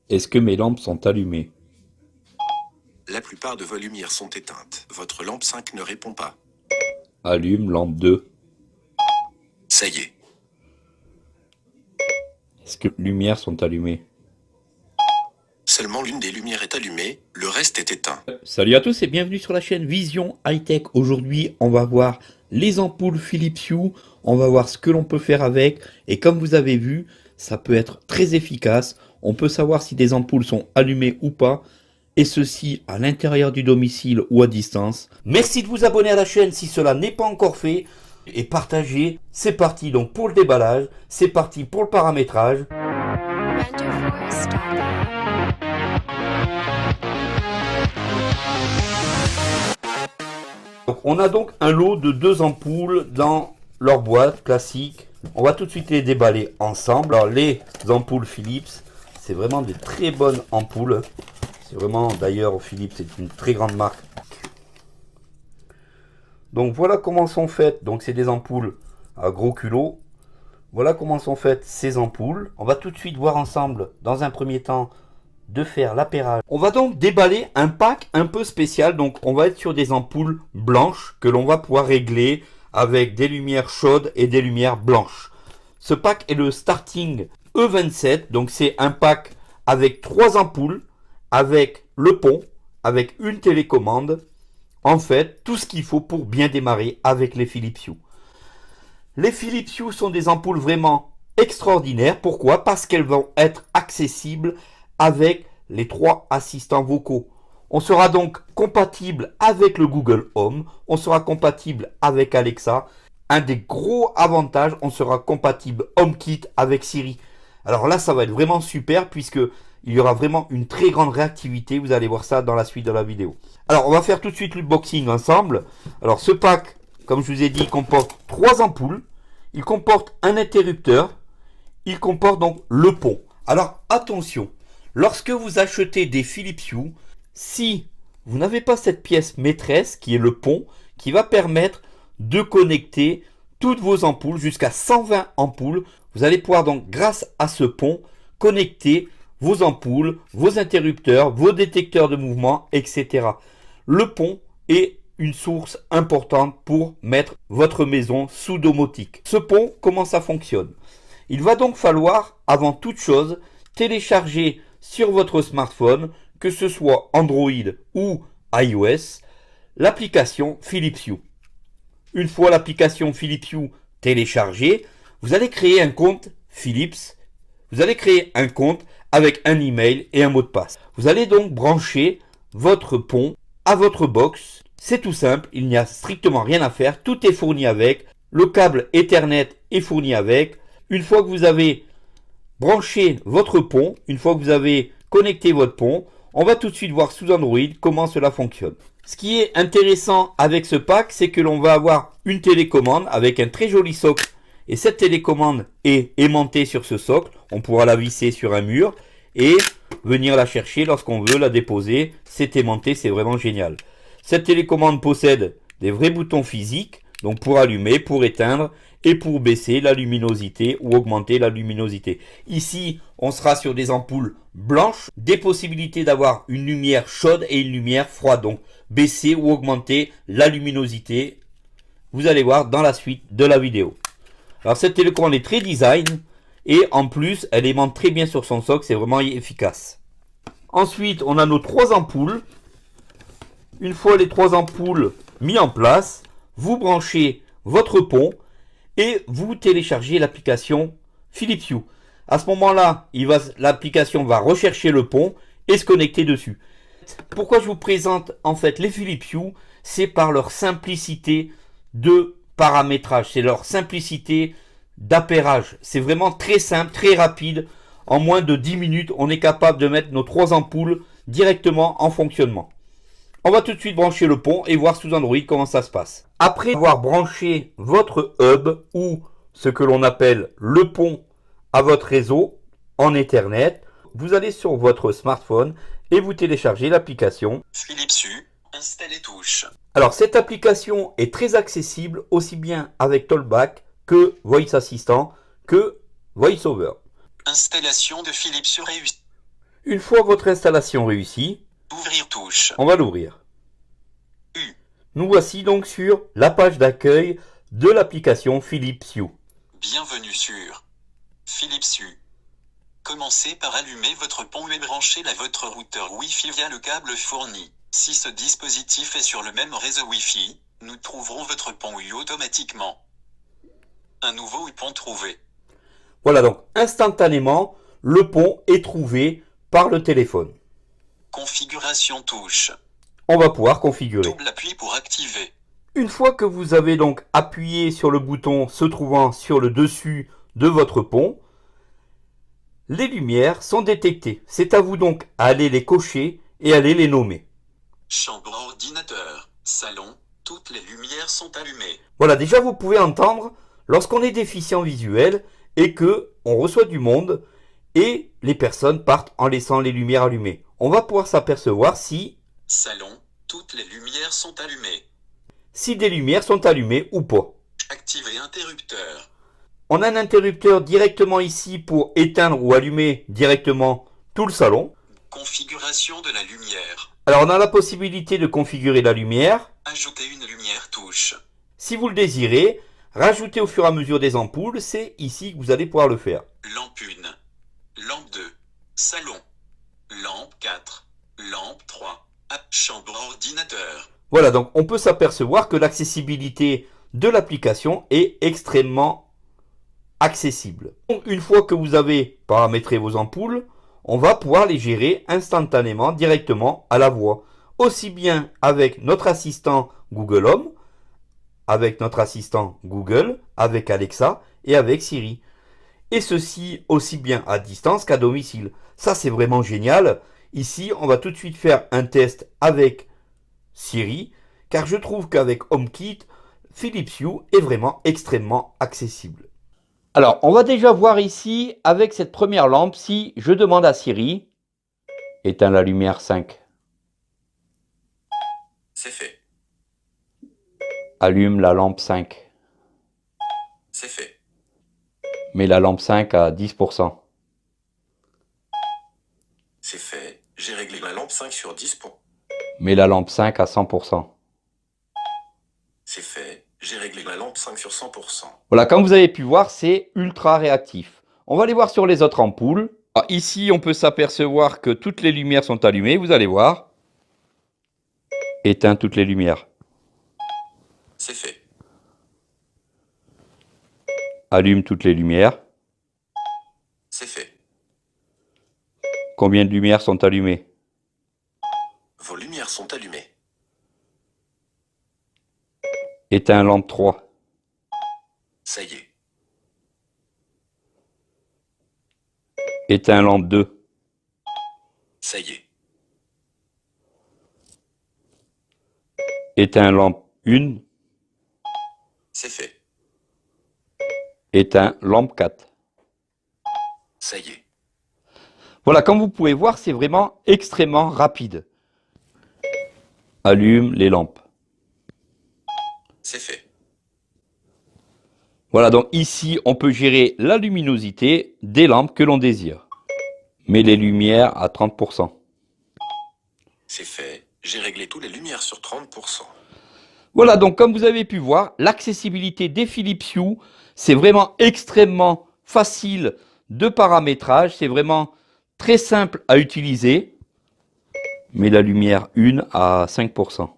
Est-ce que mes lampes sont allumées? La plupart de vos lumières sont éteintes. Votre lampe 5 ne répond pas. Allume lampe 2. Ça y est. Est-ce que lumières sont allumées? Seulement l'une des lumières est allumée, le reste est éteint. Salut à tous et bienvenue sur la chaîne Vision High Tech. Aujourd'hui, on va voir les ampoules Philips Hue, on va voir ce que l'on peut faire avec et comme vous avez vu, ça peut être très efficace. On peut savoir si des ampoules sont allumées ou pas et ceci à l'intérieur du domicile ou à distance. Merci de vous abonner à la chaîne si cela n'est pas encore fait et partagez. C'est parti donc pour le déballage, c'est parti pour le paramétrage. Donc, on a donc un lot de 2 ampoules dans leur boîte classique. On va tout de suite les déballer ensemble. Alors les ampoules Philips, c'est vraiment des très bonnes ampoules. C'est vraiment, d'ailleurs, Philips, c'est une très grande marque. Donc voilà comment sont faites. Donc c'est des ampoules à gros culot. Voilà comment sont faites ces ampoules. On va tout de suite voir ensemble, dans un premier temps, de faire l'appairage. On va donc déballer un pack un peu spécial. Donc on va être sur des ampoules blanches que l'on va pouvoir régler avec des lumières chaudes et des lumières blanches. Ce pack est le Starting E27. Donc c'est un pack avec 3 ampoules, avec le pont, avec une télécommande. En fait, tout ce qu'il faut pour bien démarrer avec les Philips Hue. Les Philips Hue sont des ampoules vraiment extraordinaires. Pourquoi? Parce qu'elles vont être accessibles avec les 3 assistants vocaux. On sera donc compatible avec le Google Home. On sera compatible avec Alexa. Un des gros avantages, on sera compatible HomeKit avec Siri. Alors là, ça va être vraiment super puisque il y aura vraiment une très grande réactivité. Vous allez voir ça dans la suite de la vidéo. Alors, on va faire tout de suite l'unboxing ensemble. Alors, ce pack, comme je vous ai dit, comporte 3 ampoules. Il comporte un interrupteur. Il comporte donc le pont. Alors, attention. Lorsque vous achetez des Philips Hue, si vous n'avez pas cette pièce maîtresse, qui est le pont, qui va permettre de connecter toutes vos ampoules, jusqu'à 120 ampoules, vous allez pouvoir donc, grâce à ce pont, connecter vos ampoules, vos interrupteurs, vos détecteurs de mouvement, etc. Le pont est une source importante pour mettre votre maison sous domotique. Ce pont, comment ça fonctionne? Il va donc falloir, avant toute chose, télécharger sur votre smartphone, que ce soit Android ou iOS, l'application Philips Hue. Une fois l'application Philips Hue téléchargée, vous allez créer un compte Philips. Vous allez créer un compte avec un email et un mot de passe. Vous allez donc brancher votre pont à votre box. C'est tout simple, il n'y a strictement rien à faire. Tout est fourni avec. Le câble Ethernet est fourni avec. Une fois que vous avez branché votre pont, une fois que vous avez connecté votre pont, on va tout de suite voir sous Android comment cela fonctionne. Ce qui est intéressant avec ce pack, c'est que l'on va avoir une télécommande avec un très joli socle. Et cette télécommande est aimantée sur ce socle. On pourra la visser sur un mur et venir la chercher lorsqu'on veut la déposer. C'est aimanté, c'est vraiment génial. Cette télécommande possède des vrais boutons physiques, donc pour allumer, pour éteindre et pour baisser la luminosité ou augmenter la luminosité. Ici, on sera sur des ampoules blanches, des possibilités d'avoir une lumière chaude et une lumière froide, donc baisser ou augmenter la luminosité. Vous allez voir dans la suite de la vidéo. Alors cette télécommande est très design et en plus elle aimante très bien sur son socle, c'est vraiment efficace. Ensuite on a nos 3 ampoules. Une fois les 3 ampoules mis en place, vous branchez votre pont et vous téléchargez l'application Philips Hue. À ce moment-là, l'application va rechercher le pont et se connecter dessus. Pourquoi je vous présente en fait les Philips Hue? C'est par leur simplicité de paramétrage, c'est leur simplicité d'appairage. C'est vraiment très simple, très rapide. En moins de 10 minutes, on est capable de mettre nos 3 ampoules directement en fonctionnement. On va tout de suite brancher le pont et voir sous Android comment ça se passe. Après avoir branché votre hub ou ce que l'on appelle le pont à votre réseau en Ethernet, vous allez sur votre smartphone et vous téléchargez l'application Philips Hue, installez touche. Alors cette application est très accessible aussi bien avec Talkback que Voice Assistant que VoiceOver. Installation de Philips Hue réussie. Une fois votre installation réussie, Ouvrir touche. on va l'ouvrir. U. Nous voici donc sur la page d'accueil de l'application Philips Hue. Bienvenue sur Philips Hue. Commencez par allumer votre pont et branchez-le à votre routeur Wi-Fi via le câble fourni. Si ce dispositif est sur le même réseau Wi-Fi, nous trouverons votre pont Hue automatiquement. Un nouveau pont trouvé. Voilà donc instantanément, le pont est trouvé par le téléphone. Configuration touche. On va pouvoir configurer. Double appui pour activer. Une fois que vous avez donc appuyé sur le bouton se trouvant sur le dessus de votre pont, les lumières sont détectées. C'est à vous donc aller les cocher et aller les nommer. Chambre ordinateur. Salon. Toutes les lumières sont allumées. Voilà, déjà vous pouvez entendre lorsqu'on est déficient visuel et que on reçoit du monde et les personnes partent en laissant les lumières allumées. On va pouvoir s'apercevoir si Salon. Toutes les lumières sont allumées. des lumières sont allumées ou pas. Activer interrupteur. On a un interrupteur directement ici pour éteindre ou allumer directement tout le salon. Configuration de la lumière. Alors on a la possibilité de configurer la lumière. Ajouter une lumière touche. Si vous le désirez, rajouter au fur et à mesure des ampoules, c'est ici que vous allez pouvoir le faire. Lampe 1. Lampe 2. Salon. Lampe 4. Lampe 3. Chambre ordinateur. Voilà, donc on peut s'apercevoir que l'accessibilité de l'application est extrêmement accessible. Donc, une fois que vous avez paramétré vos ampoules, on va pouvoir les gérer instantanément, directement à la voix. Aussi bien avec notre assistant Google Home, avec notre assistant Google, avec Alexa et avec Siri. Et ceci aussi bien à distance qu'à domicile. Ça c'est vraiment génial. Ici on va tout de suite faire un test avec Siri, car je trouve qu'avec HomeKit, Philips Hue est vraiment extrêmement accessible. Alors, on va déjà voir ici, avec cette première lampe, si je demande à Siri, éteins la lumière 5, C'est fait. allume la lampe 5, C'est fait. mets la lampe 5 à 10%, C'est fait. J'ai réglé la lampe 5 sur 10 points. mets la lampe 5 à 100%. C'est fait. J'ai réglé la lampe 5 sur 100%. Voilà, comme vous avez pu voir, c'est ultra réactif. On va aller voir sur les autres ampoules. Alors, ici, on peut s'apercevoir que toutes les lumières sont allumées, vous allez voir. Éteins toutes les lumières. C'est fait. Allume toutes les lumières. C'est fait. Combien de lumières sont allumées? Vos lumières sont allumées. Éteins lampe 3. Ça y est. Éteins lampe 2. Ça y est. Éteins lampe 1. C'est fait. Éteins lampe 4. Ça y est. Voilà, comme vous pouvez voir, c'est vraiment extrêmement rapide. Allume les lampes. C'est fait. Voilà, donc ici, on peut gérer la luminosité des lampes que l'on désire. Mets les lumières à 30%. C'est fait. J'ai réglé toutes les lumières sur 30%. Voilà, donc comme vous avez pu voir, l'accessibilité des Philips Hue, c'est vraiment extrêmement facile de paramétrage. C'est vraiment très simple à utiliser. Mets la lumière 1 à 5%.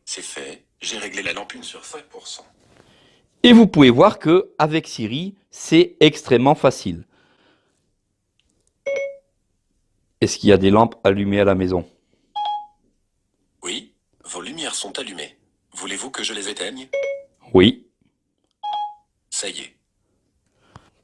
C'est fait. J'ai réglé la lampe 1 sur 5%. Et vous pouvez voir que avec Siri, c'est extrêmement facile. Est-ce qu'il y a des lampes allumées à la maison? Oui, vos lumières sont allumées. Voulez-vous que je les éteigne? Oui. Ça y est.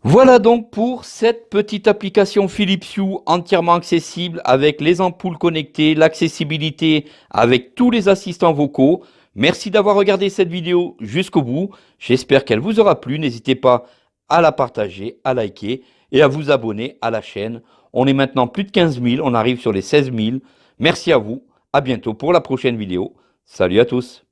Voilà donc pour cette petite application Philips Hue entièrement accessible avec les ampoules connectées, l'accessibilité avec tous les assistants vocaux. Merci d'avoir regardé cette vidéo jusqu'au bout. J'espère qu'elle vous aura plu. N'hésitez pas à la partager, à liker et à vous abonner à la chaîne. On est maintenant plus de 15 000, on arrive sur les 16 000. Merci à vous. À bientôt pour la prochaine vidéo. Salut à tous.